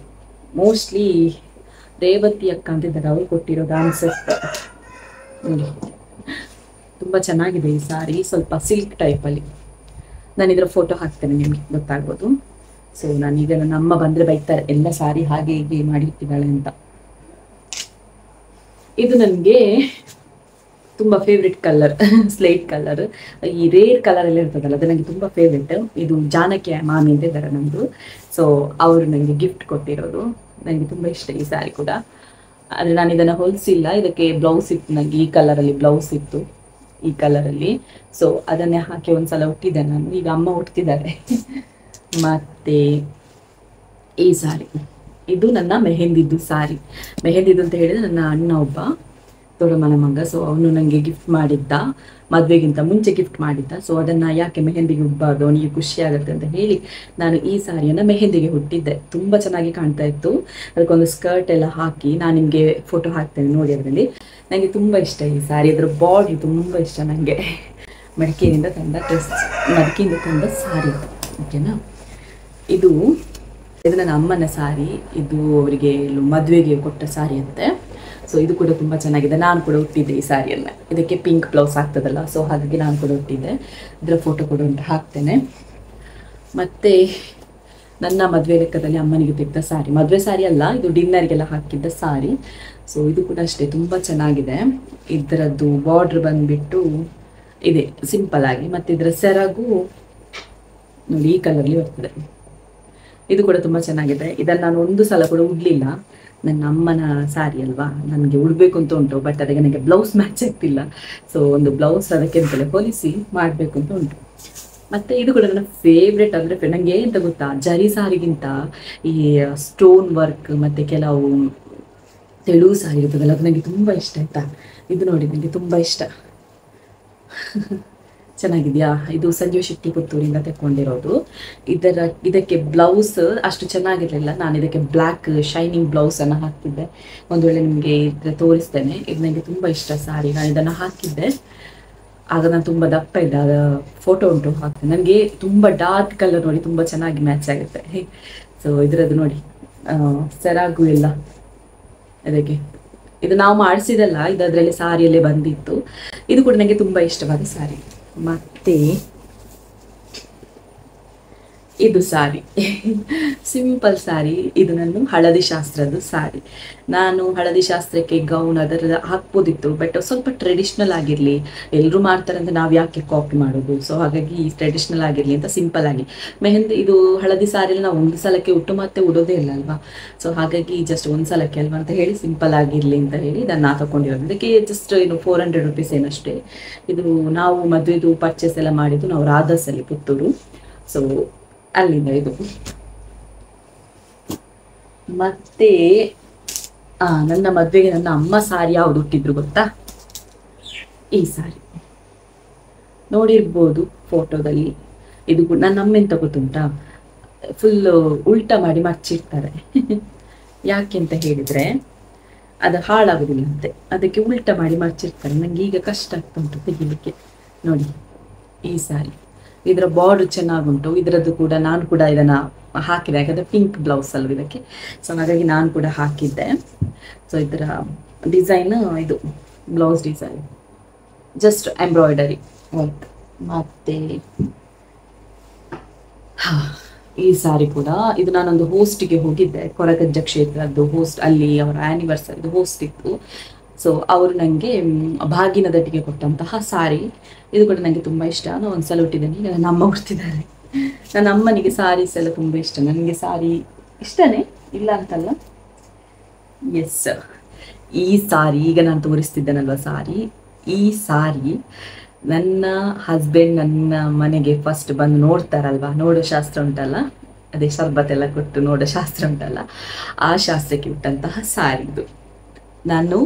ಮೋಸ್ಟ್ಲಿ ರೇವತಿ ಅಕ್ಕ ಅಂತಿದ್ದಾರೆ, ಅವರು ಕೊಟ್ಟಿರೋದು ಅನ್ಸುತ್ತೆ ನೋಡಿ. ತುಂಬ ಚೆನ್ನಾಗಿದೆ ಈ ಸಾರಿ, ಸ್ವಲ್ಪ ಸಿಲ್ಕ್ ಟೈಪಲ್ಲಿ. ನಾನು ಇದರ ಫೋಟೋ ಹಾಕ್ತೇನೆ, ನಿಮಗೆ ಗೊತ್ತಾಗ್ಬೋದು. ಸೊ ನಾನೀಗ ನನ್ನ ಅಮ್ಮ ಬಂದರೆ ಬೈತಾರೆ, ಎಲ್ಲ ಸಾರಿ ಹಾಗೆ ಹೀಗೆ ಮಾಡಿರ್ತಿದ್ದಾಳೆ ಅಂತ. ಇದು ನನಗೆ ತುಂಬ ಫೇವ್ರೆಟ್ ಕಲರ್, ಸ್ಲೇಟ್ ಕಲರ್. ಈ ರೇರ್ ಕಲರ್ ಎಲ್ಲ ಇರ್ತದಲ್ಲ, ಅದು ನನಗೆ ತುಂಬ ಫೇವ್ರೆಟ್. ಇದು ಜಾನಕಿ ಮಾಮಿ ಅಂತ ಇದ್ದಾರೆ ನಮ್ಮದು. ಸೊ ಅವರು ನನಗೆ ಗಿಫ್ಟ್ ಕೊಟ್ಟಿರೋದು. ನನಗೆ ತುಂಬ ಇಷ್ಟ ಈ ಸ್ಯಾರಿ ಕೂಡ. ಆದರೆ ನಾನು ಇದನ್ನು ಹೊಲಿಸಿಲ್ಲ, ಇದಕ್ಕೆ ಬ್ಲೌಸ್ ಇತ್ತು ನನಗೆ, ಈ ಕಲರಲ್ಲಿ ಬ್ಲೌಸ್ ಇತ್ತು, ಈ ಕಲರಲ್ಲಿ. ಸೊ ಅದನ್ನೇ ಹಾಕಿ ಒಂದ್ಸಲ ಉಟ್ಟಿದ್ದೆ ನಾನು, ಈಗ ಅಮ್ಮ ಉಡ್ತಿದ್ದಾರೆ. ಮತ್ತು ಈ ಸಾರಿ, ಇದು ನನ್ನ ಮೆಹಂದಿದ್ದು ಸಾರಿ. ಮೆಹಂದಿದ್ದು ಅಂತ ಹೇಳಿದರೆ ನನ್ನ ಅಣ್ಣ ಒಬ್ಬ ದೊಡ್ಡಮ್ಮನ ಮಗ. ಸೊ ಅವನು ನನಗೆ ಗಿಫ್ಟ್ ಮಾಡಿದ್ದ, ಮದುವೆಗಿಂತ ಮುಂಚೆ ಗಿಫ್ಟ್ ಮಾಡಿದ್ದ. ಸೊ ಅದನ್ನು ಯಾಕೆ ಮೆಹಂದಿಗೆ ಉಡಬಾರ್ದು, ಅವನಿಗೆ ಖುಷಿ ಆಗುತ್ತೆ ಅಂತ ಹೇಳಿ ನಾನು ಈ ಸಾರಿಯನ್ನು ಮೆಹಂದಿಗೆ ಹುಟ್ಟಿದ್ದೆ. ತುಂಬ ಚೆನ್ನಾಗಿ ಕಾಣ್ತಾ ಇತ್ತು. ಅದಕ್ಕೊಂದು ಸ್ಕರ್ಟ್ ಎಲ್ಲ ಹಾಕಿ ನಾನು ನಿಮಗೆ ಫೋಟೋ ಹಾಕ್ತೇನೆ ನೋಡಿ. ಅದರಲ್ಲಿ ನನಗೆ ತುಂಬ ಇಷ್ಟ ಈ ಸಾರಿ, ಅದರ ಬಾರ್ಡ್ರ್ ತುಂಬ ಇಷ್ಟ ನನಗೆ. ಮಡಿಕೆಯಿಂದ ತಂದ ಸಾರಿ ಓಕೆನಾ. ಇದು ನನ್ನ ಅಮ್ಮನ ಸಾರಿ, ಇದು ಅವರಿಗೆ ಮದುವೆಗೆ ಕೊಟ್ಟ ಸಾರಿ ಅಂತೆ. ಸೊ ಇದು ಕೂಡ ತುಂಬ ಚೆನ್ನಾಗಿದೆ. ನಾನು ಕೂಡ ಹುಟ್ಟಿದ್ದೆ ಈ ಸಾರಿಯನ್ನು. ಇದಕ್ಕೆ ಪಿಂಕ್ ಬ್ಲೌಸ್ ಆಗ್ತದಲ್ಲ, ಸೊ ಹಾಗಾಗಿ ನಾನು ಕೂಡ ಹುಟ್ಟಿದ್ದೆ. ಇದರ ಫೋಟೋ ಕೂಡ ಉಂಟು, ಹಾಕ್ತೇನೆ. ಮತ್ತು ನನ್ನ ಮದುವೆ ಲೆಕ್ಕದಲ್ಲಿ ಅಮ್ಮನಿಗೆ ತೆಗೆದ ಸಾರಿ, ಮದುವೆ ಸಾರಿ ಅಲ್ಲ, ಇದು ಡಿನ್ನರ್ಗೆಲ್ಲ ಹಾಕಿದ್ದ ಸಾರಿ. ಸೊ ಇದು ಕೂಡ ಅಷ್ಟೇ ತುಂಬ ಚೆನ್ನಾಗಿದೆ. ಇದರದ್ದು ಬಾರ್ಡ್ರ್ ಬಂದುಬಿಟ್ಟು ಇದೆ ಸಿಂಪಲ್ ಆಗಿ, ಮತ್ತು ಇದರ ಸೆರಗು ನೋಡಿ ಈ ಕಲರ್ಲಿ ಬರ್ತದೆ. ಇದು ಕೂಡ ತುಂಬ ಚೆನ್ನಾಗಿದೆ. ಇದನ್ನು ನಾನು ಒಂದು ಸಲ ಕೂಡ ಉಡಲಿಲ್ಲ. ನನ್ನ ಅಮ್ಮನ ಸಾರಿ ಅಲ್ವಾ, ನನಗೆ ಉಡಬೇಕು ಅಂತ ಉಂಟು, ಬಟ್ ಅದಕ್ಕೆ ನನಗೆ ಬ್ಲೌಸ್ ಮ್ಯಾಚ್ ಆಗ್ತಿಲ್ಲ. ಸೊ ಒಂದು ಬ್ಲೌಸ್ ಅದಕ್ಕೆ ಅಂತಲೇ ಹೊಲಿಸಿ ಮಾಡಬೇಕು ಅಂತ ಉಂಟು. ಮತ್ತು ಇದು ಕೂಡ ನನ್ನ ಫೇವ್ರೆಟ್. ಅಂದರೆ ನನಗೆ ಎಂತ ಗೊತ್ತಾ, ಜರಿ ಸಾರಿಗಿಂತ ಈ ಸ್ಟೋನ್ ವರ್ಕ್ ಮತ್ತು ಕೆಲವು ತೆಳು ಸಾರಿ ಇರ್ತದಲ್ಲ, ಅದು ನನಗೆ ತುಂಬ ಇಷ್ಟ ಆಯಿತಾ. ಇದು ನೋಡಿ ನನಗೆ ತುಂಬ ಇಷ್ಟ. ಚೆನ್ನಾಗಿದೆಯಾ? ಇದು ಸಂಜೀವ್ ಶೆಟ್ಟಿ ಪುತ್ತೂರಿಂದ ತೆಕ್ಕೊಂಡಿರೋದು. ಇದಕ್ಕೆ ಬ್ಲೌಸ್ ಅಷ್ಟು ಚೆನ್ನಾಗಿರಲಿಲ್ಲ. ನಾನು ಇದಕ್ಕೆ ಬ್ಲ್ಯಾಕ್ ಶೈನಿಂಗ್ ಬ್ಲೌಸನ್ನು ಹಾಕಿದ್ದೆ. ಒಂದು ವೇಳೆ ನಿಮಗೆ ಇದ್ರೆ ತೋರಿಸ್ತೇನೆ. ಇದು ನನಗೆ ತುಂಬ ಇಷ್ಟ ಸಾರಿ. ನಾನು ಇದನ್ನು ಹಾಕಿದ್ದೆ, ಆಗ ನಾನು ತುಂಬ ದಪ್ಪ ಇದ್ದೆ. ಅದರ ಫೋಟೋ ಉಂಟು, ಹಾಕ್ತೇನೆ. ನನಗೆ ತುಂಬ ಡಾರ್ಕ್ ಕಲರ್ ನೋಡಿ ತುಂಬ ಚೆನ್ನಾಗಿ ಮ್ಯಾಚ್ ಆಗುತ್ತೆ. ಸೊ ಇದರದ್ದು ನೋಡಿ ಸೆರಗು ಎಲ್ಲ ಅದಕ್ಕೆ. ಇದು ನಾವು ಮಾಡಿಸಿದಲ್ಲ, ಇದು ಅದರಲ್ಲಿ ಸಾರಿಯಲ್ಲೇ ಬಂದಿತ್ತು. ಇದು ಕೂಡ ನನಗೆ ತುಂಬ ಇಷ್ಟವಾದ ಸಾರಿ. ಮತ್ತೆ ಇದು ಸಾರಿ ಸಿಂಪಲ್ ಸಾರಿ. ಇದು ನಾನು ಹಳದಿ ಶಾಸ್ತ್ರದ ಸಾರಿ. ನಾನು ಹಳದಿ ಶಾಸ್ತ್ರಕ್ಕೆ ಗೌನ್ ಅದರ ಹಾಕ್ಬೋದಿತ್ತು, ಬಟ್ ಸ್ವಲ್ಪ ಟ್ರೆಡಿಷ್ನಲ್ ಆಗಿರಲಿ, ಎಲ್ಲರೂ ಮಾಡ್ತಾರೆ ಅಂತ ನಾವು ಯಾಕೆ ಕಾಪಿ ಮಾಡೋದು. ಸೊ ಹಾಗಾಗಿ ಟ್ರೆಡಿಷ್ನಲ್ ಆಗಿರಲಿ ಅಂತ ಸಿಂಪಲ್ ಆಗಿ ಮೆಹಂದಿ, ಇದು ಹಳದಿ ಸಾರಿಯಲ್ಲಿ ನಾವು ಒಂದು ಸಲಕ್ಕೆ ಉಟ್ಟು ಮತ್ತೆ ಉಡೋದೇ ಇಲ್ಲ ಅಲ್ವಾ. ಸೊ ಹಾಗಾಗಿ ಜಸ್ಟ್ ಒಂದು ಸಲಕ್ಕೆ ಅಲ್ವಾ ಅಂತ ಹೇಳಿ ಸಿಂಪಲ್ ಆಗಿರಲಿ ಅಂತ ಹೇಳಿ ಇದನ್ನು ತಗೊಂಡಿರೋದು. ಇದಕ್ಕೆ ಜಸ್ಟ್ ಇನ್ನು 400 ರುಪೀಸ್ ಏನಷ್ಟೇ. ಇದು ನಾವು ಮದುವೆದು ಪರ್ಚೇಸ್ ಎಲ್ಲ ಮಾಡಿದ್ದು ನಾವು ರಾಧಾಸಲ್ಲಿ ಪುತ್ತೂರು. ಸೊ ಅಲ್ಲಿಂದ ಇದು. ಮತ್ತೆ ನನ್ನ ಮದುವೆಗೆ ನನ್ನ ಅಮ್ಮ ಸಾರಿ ಯಾವ್ದು ಹುಟ್ಟಿದ್ರು ಗೊತ್ತಾ? ಈ ಸಾರಿ ನೋಡಿರ್ಬೋದು ಫೋಟೋದಲ್ಲಿ. ಇದು ಕೂಡ ನನ್ನ ಅಮ್ಮ ಎಂತ ಗೊತ್ತುಂಟಾ, ಫುಲ್ ಉಲ್ಟಾ ಮಾಡಿ ಮಚ್ಚಿರ್ತಾರೆ. ಯಾಕೆಂತ ಹೇಳಿದ್ರೆ ಅದು ಹಾಳಾಗೋದಿಲ್ಲಂತೆ, ಅದಕ್ಕೆ ಉಲ್ಟಾ ಮಾಡಿ ಮಚ್ಚಿರ್ತಾರೆ. ನಂಗೆ ಈಗ ಕಷ್ಟ ಆಗ್ತಾ ಉಂಟು ತೆಗಿಲಿಕ್ಕೆ. ನೋಡಿ ಈ ಸಾರಿ, ಇದರ ಬಾರ್ಡರ್ ಚೆನ್ನಾಗುಂಟು. ಇದರದ್ದು ಕೂಡ ನಾನು ಕೂಡ ಇದನ್ನು ಹಾಕಿದೆ, ಯಾಕಂದರೆ ಪಿಂಕ್ ಬ್ಲೌಸ್ ಅಲ್ವ ಇದಕ್ಕೆ. ಸೊ ಹಾಗಾಗಿ ನಾನು ಕೂಡ ಹಾಕಿದ್ದೆ. ಸೊ ಇದರ ಡಿಸೈನ್ ಇದು blouse design just embroidery work. ಮತ್ತು ಈ ಸಾರಿ ಕೂಡ ಇದು ನಾನೊಂದು ಹೋಸ್ಟಿಗೆ ಹೋಗಿದ್ದೆ, ಕೊರಗಜ್ಜ ಕ್ಷೇತ್ರದ್ದು ಹೋಸ್ಟ್, ಅಲ್ಲಿ ಅವರ ಆ್ಯನಿವರ್ಸರಿದು ಹೋಸ್ಟ್ ಇತ್ತು. ಸೊ ಅವರು ನನಗೆ ಬಾಗಿನ ದಟ್ಟಿಗೆ ಕೊಟ್ಟಂತಹ ಸಾರಿ. ಇದು ಕೂಡ ನನಗೆ ತುಂಬ ಇಷ್ಟ. ನಾನು ಒಂದ್ಸಲ ಹುಟ್ಟಿದ್ದೇನೆ, ಈಗ ನನ್ನ ಅಮ್ಮ ಹುಡ್ತಿದ್ದಾರೆ. ನನ್ನ ಅಮ್ಮನಿಗೆ ಸಾರೀಸ್ ಎಲ್ಲ ತುಂಬ ಇಷ್ಟ. ನನಗೆ ಸಾರಿ ಇಷ್ಟನೇ, ಇಲ್ಲ ಅಂತಲ್ಲ. ಎಸ್, ಈ ಸಾರಿ ಈಗ ನಾನು ತೋರಿಸ್ತಿದ್ದೇನಲ್ವ ಸಾರಿ, ಈ ಸಾರಿ ನನ್ನ ಹಸ್ಬೆಂಡ್ ನನ್ನ ಮನೆಗೆ ಫಸ್ಟ್ ಬಂದು ನೋಡ್ತಾರಲ್ವ, ನೋಡೋ ಶಾಸ್ತ್ರ ಉಂಟಲ್ಲ, ಅದೇ ಶರ್ಬತ್ತೆಲ್ಲ ಕೊಟ್ಟು ನೋಡೋ ಶಾಸ್ತ್ರ ಉಂಟಲ್ಲ, ಆ ಶಾಸ್ತ್ರಕ್ಕೆ ಉಟ್ಟಂತಹ ಸಾರಿ ಇದು. ನಾನು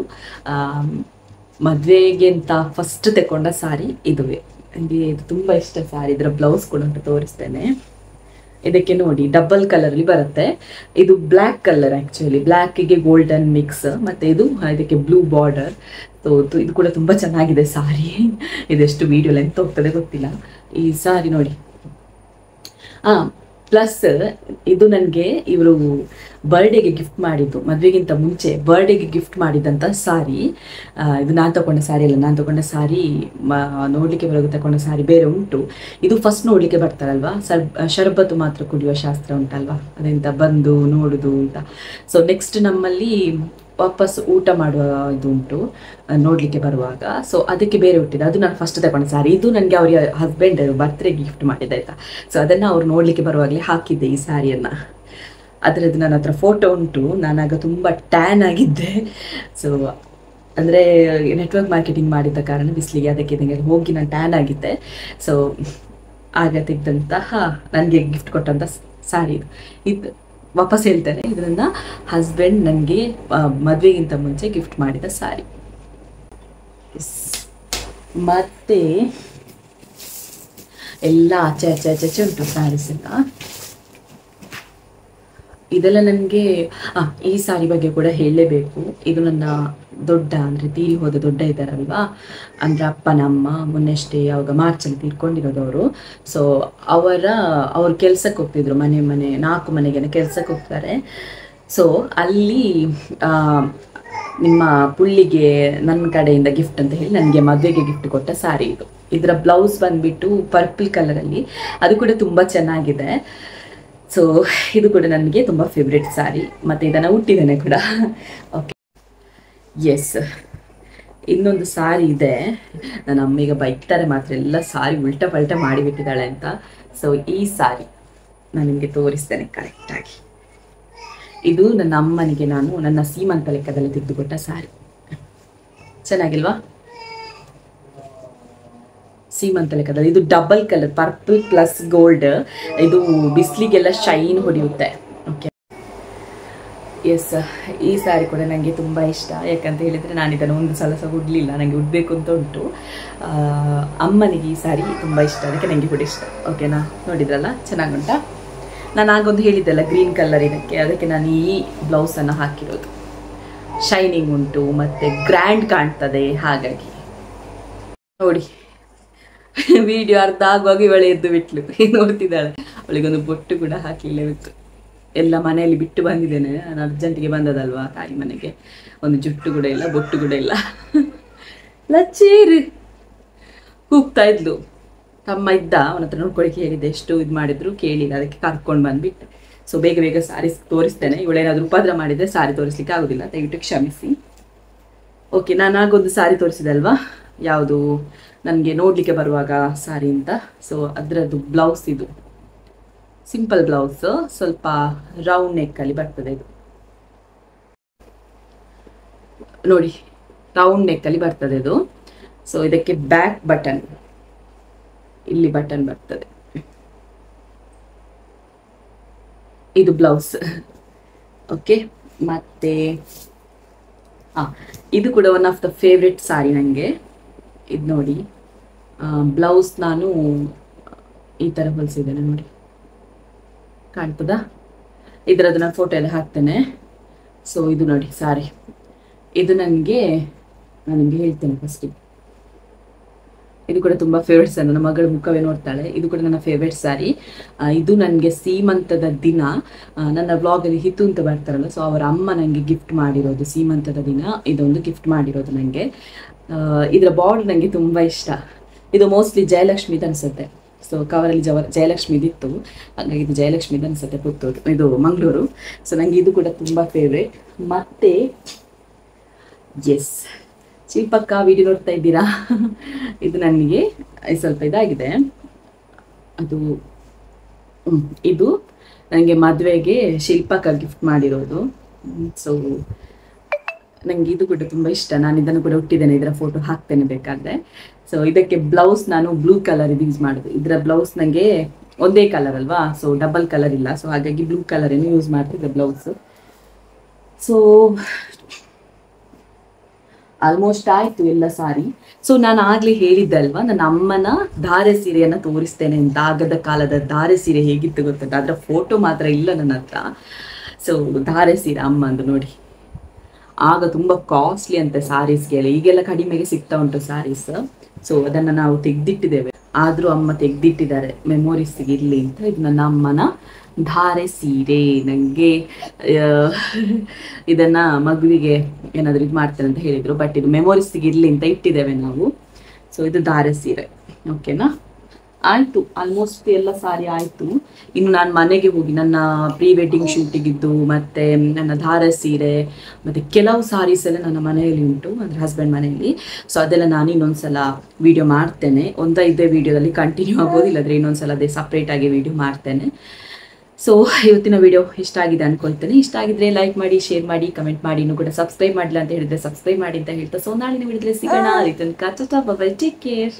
ಮದುವೆಗೆ ಅಂತ ಫಸ್ಟ್ ತೆಕ್ಕೊಂಡ ಸಾರಿ ಇದುವೇ. ನನಗೆ ಇದು ತುಂಬ ಇಷ್ಟ ಸಾರಿ. ಇದರ ಬ್ಲೌಸ್ ಕೂಡ ಉಂಟು, ತೋರಿಸ್ತೇನೆ. ಇದಕ್ಕೆ ನೋಡಿ ಡಬಲ್ ಕಲರ್ಲಿ ಬರುತ್ತೆ. ಇದು ಬ್ಲ್ಯಾಕ್ ಕಲರ್, ಆ್ಯಕ್ಚುಲಿ ಬ್ಲ್ಯಾಕಿಗೆ ಗೋಲ್ಡನ್ ಮಿಕ್ಸ್, ಮತ್ತು ಇದು ಇದಕ್ಕೆ ಬ್ಲೂ ಬಾರ್ಡರ್. ಸೊ ಇದು ಕೂಡ ತುಂಬ ಚೆನ್ನಾಗಿದೆ ಸಾರಿ. ಇದೆಷ್ಟು ವೀಡಿಯೋ ಲೆಂತ್ ಹೋಗ್ತದೆ ಗೊತ್ತಿಲ್ಲ. ಈ ಸಾರಿ ನೋಡಿ. ಪ್ಲಸ್ ಇದು ನನಗೆ ಇವರು ಬರ್ಡೇಗೆ ಗಿಫ್ಟ್ ಮಾಡಿದ್ದು, ಮದುವೆಗಿಂತ ಮುಂಚೆ ಬರ್ಡೇಗೆ ಗಿಫ್ಟ್ ಮಾಡಿದಂಥ ಸಾರಿ. ಇದು ನಾನು ತಗೊಂಡ ಸಾರಿ ಅಲ್ಲ, ನಾನು ತಗೊಂಡ ಸಾರಿ ನೋಡಲಿಕ್ಕೆ ಬರೋದು ತಗೊಂಡ ಸಾರಿ ಬೇರೆ ಉಂಟು. ಇದು ಫಸ್ಟ್ ನೋಡಲಿಕ್ಕೆ ಬರ್ತಾರಲ್ವ, ಶರಬತ್ತು ಮಾತ್ರ ಕುಡಿಯುವ ಶಾಸ್ತ್ರ ಉಂಟಲ್ವ, ಅದೆಂತ ಬಂದು ನೋಡೋದು ಅಂತ. ಸೊ ನೆಕ್ಸ್ಟ್ ನಮ್ಮಲ್ಲಿ ವಾಪಸ್ ಊಟ ಮಾಡುವ ಇದು ಉಂಟು ನೋಡಲಿಕ್ಕೆ ಬರುವಾಗ. ಸೊ ಅದಕ್ಕೆ ಬೇರೆ ಹುಟ್ಟಿದೆ, ಅದು ನಾನು ಫಸ್ಟ್ ತಗೊಂಡ ಸಾರಿ. ಇದು ನನಗೆ ಅವರ ಹಸ್ಬೆಂಡ್ ಬರ್ತ್ಡೇಗೆ ಗಿಫ್ಟ್ ಮಾಡಿದೆ ಆಯಿತಾ. ಸೊ ಅದನ್ನು ಅವ್ರು ನೋಡಲಿಕ್ಕೆ ಬರುವಾಗಲೇ ಹಾಕಿದ್ದೆ ಈ ಸಾರಿಯನ್ನು. ಅದರದ್ದು ನನ್ನ ಹತ್ರ ಫೋಟೋ ಉಂಟು. ನಾನಾಗ ತುಂಬ ಟ್ಯಾನ್ ಆಗಿದ್ದೆ. ಸೊ ಅಂದರೆ ನೆಟ್ವರ್ಕ್ ಮಾರ್ಕೆಟಿಂಗ್ ಮಾಡಿದ್ದ ಕಾರಣ ಬಿಸಿಲಿಗೆ ಅದಕ್ಕೆ ನನಗೆ ಹೋಗಿ ನಾನು ಟ್ಯಾನ್ ಆಗಿದ್ದೆ. ಸೊ ಆಗ ತೆಗೆದಂತಹ ನನಗೆ ಗಿಫ್ಟ್ ಕೊಟ್ಟಂಥ ಸಾರಿ ಇದು. ವಾಪಸ್ ಹೇಳ್ತೇನೆ, ಇದನ್ನು ಹಸ್ಬೆಂಡ್ ನನಗೆ ಮದುವೆಗಿಂತ ಮುಂಚೆ ಗಿಫ್ಟ್ ಮಾಡಿದ ಸಾರಿ. ಎಸ್. ಮತ್ತೆ ಎಲ್ಲ ಆಚೆ ಆಚೆ ಆಚೆ ಆಚೆ ಉಂಟು ಸ್ಯಾರೀಸ್ ಎಲ್ಲ. ಇದೆಲ್ಲ ನನಗೆ ಈ ಸಾರಿ ಬಗ್ಗೆ ಕೂಡ ಹೇಳಲೇಬೇಕು. ಇದು ನನ್ನ ದೊಡ್ಡ ಅಂದರೆ ತೀರಿ ಹೋದ ದೊಡ್ಡ ಇದ್ದಾರಲ್ವಾ, ಅಂದರೆ ಅಪ್ಪನ ಅಮ್ಮ ಮೊನ್ನೆಷ್ಟೇ ಯಾವಾಗ ಮಾರ್ಚಲ್ಲಿ ತೀರ್ಕೊಂಡಿರೋದವರು. ಸೊ ಅವ್ರು ಕೆಲ್ಸಕ್ಕೆ ಹೋಗ್ತಿದ್ರು, ಮನೆ 4 ಮನೆಗೆ ಕೆಲ್ಸಕ್ಕೆ ಹೋಗ್ತಾರೆ. ಸೊ ಅಲ್ಲಿ ನಿಮ್ಮ ಪುಳ್ಳಿಗೆ ನನ್ನ ಕಡೆಯಿಂದ ಗಿಫ್ಟ್ ಅಂತ ಹೇಳಿ ನನಗೆ ಮದುವೆಗೆ ಗಿಫ್ಟ್ ಕೊಟ್ಟ ಸಾರಿ ಇದು. ಇದರ ಬ್ಲೌಸ್ ಬಂದ್ಬಿಟ್ಟು ಪರ್ಪಲ್ ಕಲರಲ್ಲಿ, ಅದು ಕೂಡ ತುಂಬ ಚೆನ್ನಾಗಿದೆ. ಸೊ ಇದು ಕೂಡ ನನಗೆ ತುಂಬ ಫೇವ್ರೆಟ್ ಸಾರಿ, ಮತ್ತು ಇದನ್ನು ಉಟ್ಟಿದ್ದೇನೆ ಕೂಡ. Okay, yes. ಇನ್ನೊಂದು ಸಾರಿ ಇದೆ, ನನ್ನ ಅಮ್ಮಿಗೆ ಬೈತಾರೆ ಮಾತ್ರ, ಎಲ್ಲ ಸಾರಿ ಉಲ್ಟಾ ಪಲ್ಟಾ ಮಾಡಿಬಿಟ್ಟಿದ್ದಾಳೆ ಅಂತ. ಸೊ ಈ ಸಾರಿ ನಾನು ನಿಮಗೆ ತೋರಿಸ್ತೇನೆ ಕರೆಕ್ಟಾಗಿ. ಇದು ನನ್ನ ಅಮ್ಮನಿಗೆ ನಾನು ನನ್ನ ಸೀಮಂತ ಲೆಕ್ಕದಲ್ಲಿ ತೆಗೆದುಕೊಟ್ಟ ಸಾರಿ. ಚೆನ್ನಾಗಿಲ್ವಾ? ಸೀಮಂತ ಲೆಕ್ಕದಲ್ಲಿ ಇದು double colour, purple plus gold. ಇದು ಬಿಸಿಲಿಗೆಲ್ಲ ಶೈನ್ ಹೊಡೆಯುತ್ತೆ. Okay, yes. ಈ ಸಾರಿ ಕೂಡ ನನಗೆ ತುಂಬ ಇಷ್ಟ. ಯಾಕಂತ ಹೇಳಿದರೆ ನಾನು ಇದನ್ನು ಒಂದು ಸಲ ಸಹ ಉಡಲಿಲ್ಲ, ನನಗೆ ಉಡಬೇಕು ಅಂತ ಉಂಟು. ಅಮ್ಮನಿಗೆ ಈ ಸಾರಿ ತುಂಬ ಇಷ್ಟ, ಅದಕ್ಕೆ ನನಗೆ ಕೂಡ ಇಷ್ಟ. ಓಕೆನಾ? ನೋಡಿದ್ರಲ್ಲ, ಚೆನ್ನಾಗುಂಟಾ? ನಾನು ಆಗೊಂದು ಹೇಳಿದ್ದೆಲ್ಲ ಗ್ರೀನ್ ಕಲರ್ ಇದಕ್ಕೆ, ಅದಕ್ಕೆ ನಾನು ಈ ಬ್ಲೌಸನ್ನು ಹಾಕಿರೋದು. ಶೈನಿಂಗ್ ಉಂಟು ಮತ್ತು ಗ್ರ್ಯಾಂಡ್ ಕಾಣ್ತದೆ. ಹಾಗಾಗಿ ನೋಡಿ, ವಿಡಿಯೋ ಅರ್ಧ ಆಗುವಾಗ ಇವಳೆ ಎದ್ದು ಬಿಟ್ಲು, ನೋಡ್ತಿದ್ದಾಳೆ. ಅವಳಿಗೊಂದು ಬೊಟ್ಟು ಕೂಡ ಹಾಕಲಿಲ್ಲ ಇವತ್ತು. ಎಲ್ಲ ಮನೆಯಲ್ಲಿ ಬಿಟ್ಟು ಬಂದಿದ್ದೇನೆ, ನಾನು ಅರ್ಜೆಂಟಿಗೆ ಬಂದದಲ್ವಾ ತಾಯಿ ಮನೆಗೆ. ಒಂದು ಜುಟ್ಟು ಕೂಡ ಇಲ್ಲ, ಬೊಟ್ಟು ಕೂಡ ಇಲ್ಲ. ಲಚ್ಚೇರು ಕೂಗ್ತಾ ಇದ್ಲು. ತಮ್ಮ ಇದ್ದ, ಅವನ ಹತ್ರ ನೋಡ್ಕೊಳಿಕ್ಕೆ ಹೇಳಿದ್ದೆ, ಎಷ್ಟು ಇದು ಮಾಡಿದ್ರು ಕೇಳಿಲ್ಲ, ಅದಕ್ಕೆ ಕರ್ಕೊಂಡು ಬಂದುಬಿಟ್ಟೆ. ಸೊ ಬೇಗ ಬೇಗ ಸಾರಿ ತೋರಿಸ್ತೇನೆ. ಇವಳೇನಾದರೂ ಉಪದ್ರ ಮಾಡಿದರೆ ಸಾರಿ ತೋರಿಸ್ಲಿಕ್ಕೆ ಆಗೋದಿಲ್ಲ, ದಯವಿಟ್ಟು ಕ್ಷಮಿಸಿ. ಓಕೆ, ನಾನು ಆಗೊಂದು ಸಾರಿ ತೋರಿಸಿದೆ ಅಲ್ವಾ, ಯಾವುದು ನನಗೆ ನೋಡಲಿಕ್ಕೆ ಬರುವಾಗ ಸಾರಿ ಅಂತ. ಸೊ ಅದರದ್ದು ಬ್ಲೌಸ್ ಇದು ಸಿಂಪಲ್ ಬ್ಲೌಸ್, ಸ್ವಲ್ಪ ರೌಂಡ್ ನೆಕ್ಕಲ್ಲಿ ಬರ್ತದೆ. ಇದು ನೋಡಿ, ರೌಂಡ್ ನೆಕ್ಕಲ್ಲಿ ಬರ್ತದೆ ಇದು. ಸೊ ಇದಕ್ಕೆ ಬ್ಯಾಕ್ ಬಟನ್, ಇಲ್ಲಿ ಬಟನ್ ಬರ್ತದೆ. ಇದು ಬ್ಲೌಸ್. ಓಕೆ, ಮತ್ತೆ ಇದು ಕೂಡ ಒನ್ ಆಫ್ ದ ಫೇವ್ರೆಟ್ ಸಾರಿ ನನಗೆ. ಇದು ನೋಡಿ, ಬ್ಲೌಸ್ ನಾನು ಈ ಥರ ಹೊಲಿಸಿದ್ದೇನೆ ನೋಡಿ, ಕಾಣ್ತದಾ? ಇದರದ್ದು ನಾನು ಫೋಟೋ ಎಲ್ಲ ಹಾಕ್ತೇನೆ. ಸೊ ಇದು ನೋಡಿ ಸಾರಿ, ಇದು ನಾನು ನಿಮಗೆ ಹೇಳ್ತೇನೆ ಫಸ್ಟಿಗೆ. ಇದು ಕೂಡ ತುಂಬ ಫೇವ್ರೆಟ್ ಸಾರಿ, ನನ್ನ ಮಗಳ ಮುಖವೇ ನೋಡ್ತಾಳೆ. ಇದು ಕೂಡ ನನ್ನ ಫೇವ್ರೆಟ್ ಸಾರಿ. ಇದು ನನಗೆ ಸೀಮಂತದ ದಿನ ನನ್ನ ವ್ಲಾಗಲ್ಲಿ ಹಿತು ಅಂತ ಬರ್ತಾರಲ್ಲ, ಸೊ ಅವರ ಅಮ್ಮ ನನಗೆ ಗಿಫ್ಟ್ ಮಾಡಿರೋದು. ಸೀಮಂತದ ದಿನ ಇದೊಂದು ಗಿಫ್ಟ್ ಮಾಡಿರೋದು ನನಗೆ. ಇದರ ಬಾರ್ಡರ್ ನನಗೆ ತುಂಬ ಇಷ್ಟ. ಇದು ಮೋಸ್ಟ್ಲಿ ಜಯಲಕ್ಷ್ಮಿದು ಅನಿಸುತ್ತೆ. ಸೊ ಕವರಲ್ಲಿ ಜಯಲಕ್ಷ್ಮಿದಿತ್ತು, ಹಾಗಾಗಿ ಇದು ಜಯಲಕ್ಷ್ಮಿದು ಅನಿಸುತ್ತೆ, ಪುತ್ತೂರು, ಇದು ಮಂಗಳೂರು. ಸೊ ನನಗೆ ಇದು ಕೂಡ ತುಂಬ ಫೇವ್ರೇಟ್. ಮತ್ತು ಎಸ್, ಶಿಲ್ಪಕ್ಕ ವಿಡಿಯೋ ನೋಡ್ತಾ ಇದ್ದೀರಾ? ಇದು ನನಗೆ ಸ್ವಲ್ಪ ಇದಾಗಿದೆ. ಅದು ಇದು ನನಗೆ ಮದುವೆಗೆ ಶಿಲ್ಪಕ್ಕ ಗಿಫ್ಟ್ ಮಾಡಿರೋದು. ಸೊ ನನಗೆ ಇದು ಕೂಡ ತುಂಬ ಇಷ್ಟ. ನಾನು ಇದನ್ನು ಕೂಡ ಹುಟ್ಟಿದ್ದೇನೆ, ಇದರ ಫೋಟೋ ಹಾಕ್ತೇನೆ ಬೇಕಾದರೆ. ಸೊ ಇದಕ್ಕೆ ಬ್ಲೌಸ್ ನಾನು ಬ್ಲೂ ಕಲರ್ ಇದು ಯೂಸ್ ಮಾಡೋದು. ಇದರ ಬ್ಲೌಸ್ ನನಗೆ ಒಂದೇ ಕಲರ್ ಅಲ್ವಾ, ಸೊ ಡಬಲ್ ಕಲರ್ ಇಲ್ಲ, ಸೊ ಹಾಗಾಗಿ ಬ್ಲೂ ಕಲರನ್ನು ಯೂಸ್ ಮಾಡ್ತಿದ್ದೆ ಬ್ಲೌಸು. ಸೊ ಆಲ್ಮೋಸ್ಟ್ ಆಯಿತು ಎಲ್ಲ ಸಾರಿ. ಸೊ ನಾನು ಆಗಲೇ ಹೇಳಿದ್ದೆ ಅಲ್ವಾ, ನನ್ನ ಅಮ್ಮನ ಧಾರೆ ಸೀರೆಯನ್ನು ತೋರಿಸ್ತೇನೆ ಅಂತ. ಆಗದ ಕಾಲದ ಧಾರೆ ಸೀರೆ ಹೇಗಿತ್ತು ಗೊತ್ತುಂಟ, ಅದರ ಫೋಟೋ ಮಾತ್ರ ಇಲ್ಲ ನನ್ನ ಹತ್ರ. ಸೊ ಧಾರೆ ಸೀರೆ ಅಮ್ಮಂದು ನೋಡಿ, ಆಗ ತುಂಬ ಕಾಸ್ಟ್ಲಿ ಅಂತೆ ಸಾರೀಸ್ಗೆಲ್ಲ, ಈಗೆಲ್ಲ ಕಡಿಮೆಗೆ ಸಿಗ್ತಾ ಉಂಟು ಸಾರೀಸ್. ಸೊ ಅದನ್ನು ನಾವು ತೆಗೆದಿಟ್ಟಿದ್ದೇವೆ, ಆದರೂ ಅಮ್ಮ ತೆಗೆದಿಟ್ಟಿದ್ದಾರೆ ಮೆಮೊರೀಸ್ಗೆ ಇರಲಿ ಅಂತ. ಇದು ನನ್ನ ಅಮ್ಮನ ಧಾರೆ ಸೀರೆ. ನನಗೆ ಇದನ್ನು ಮಗುವಿಗೆ ಏನಾದರೂ ಇದು ಮಾಡ್ತೇನೆ ಅಂತ ಹೇಳಿದರು, ಬಟ್ ಇದು ಮೆಮೊರೀಸ್ಗೆ ಇರಲಿ ಅಂತ ಇಟ್ಟಿದ್ದೇವೆ ನಾವು. ಸೊ ಇದು ಧಾರೆ ಸೀರೆ. ಓಕೆನಾ? ಆಯಿತು, ಆಲ್ಮೋಸ್ಟ್ ಎಲ್ಲ ಸಾರಿ ಆಯಿತು. ಇನ್ನು ನಾನು ಮನೆಗೆ ಹೋಗಿ ನನ್ನ ಪ್ರೀ ವೆಡ್ಡಿಂಗ್ ಶೂಟಿಗಿದ್ದು ಮತ್ತು ನನ್ನ ಧಾರೆ ಸೀರೆ ಮತ್ತು ಕೆಲವು ಸಾರೀಸ್ ಎಲ್ಲ ನನ್ನ ಮನೆಯಲ್ಲಿ ಉಂಟು, ಅಂದರೆ ಹಸ್ಬೆಂಡ್ ಮನೆಯಲ್ಲಿ. ಸೊ ಅದೆಲ್ಲ ನಾನು ಇನ್ನೊಂದು ಸಲ ವೀಡಿಯೋ ಮಾಡ್ತೇನೆ. ಇದೇ ವೀಡಿಯೋದಲ್ಲಿ ಕಂಟಿನ್ಯೂ ಆಗೋದು, ಇಲ್ಲಾಂದರೆ ಇನ್ನೊಂದು ಸಲ ಅದೇ ಸಪ್ರೇಟಾಗಿ ವೀಡಿಯೋ ಮಾಡ್ತೇನೆ. ಸೊ ಇವತ್ತಿನ ವಿಡಿಯೋ ಇಷ್ಟ ಆಗಿದೆ ಅನ್ಕೊಳ್ತೇನೆ. ಇಷ್ಟ ಆಗಿದ್ರೆ ಲೈಕ್ ಮಾಡಿ, ಶೇರ್ ಮಾಡಿ, ಕಮೆಂಟ್ ಮಾಡಿ. ಇನ್ನೂ ಕೂಡ ಸಬ್ಸ್ಕ್ರೈಬ್ ಮಾಡಿಲ್ಲ ಅಂತ ಹೇಳಿದ್ರೆ ಸಬ್ಸ್ಕ್ರೈಬ್ ಮಾಡಿ ಅಂತ ಹೇಳ್ತಾ, ಸೊ ನಾಳಿನ ವಿಡಿಯೋದಲ್ಲಿ ಸಿಗೋಣ. Take care.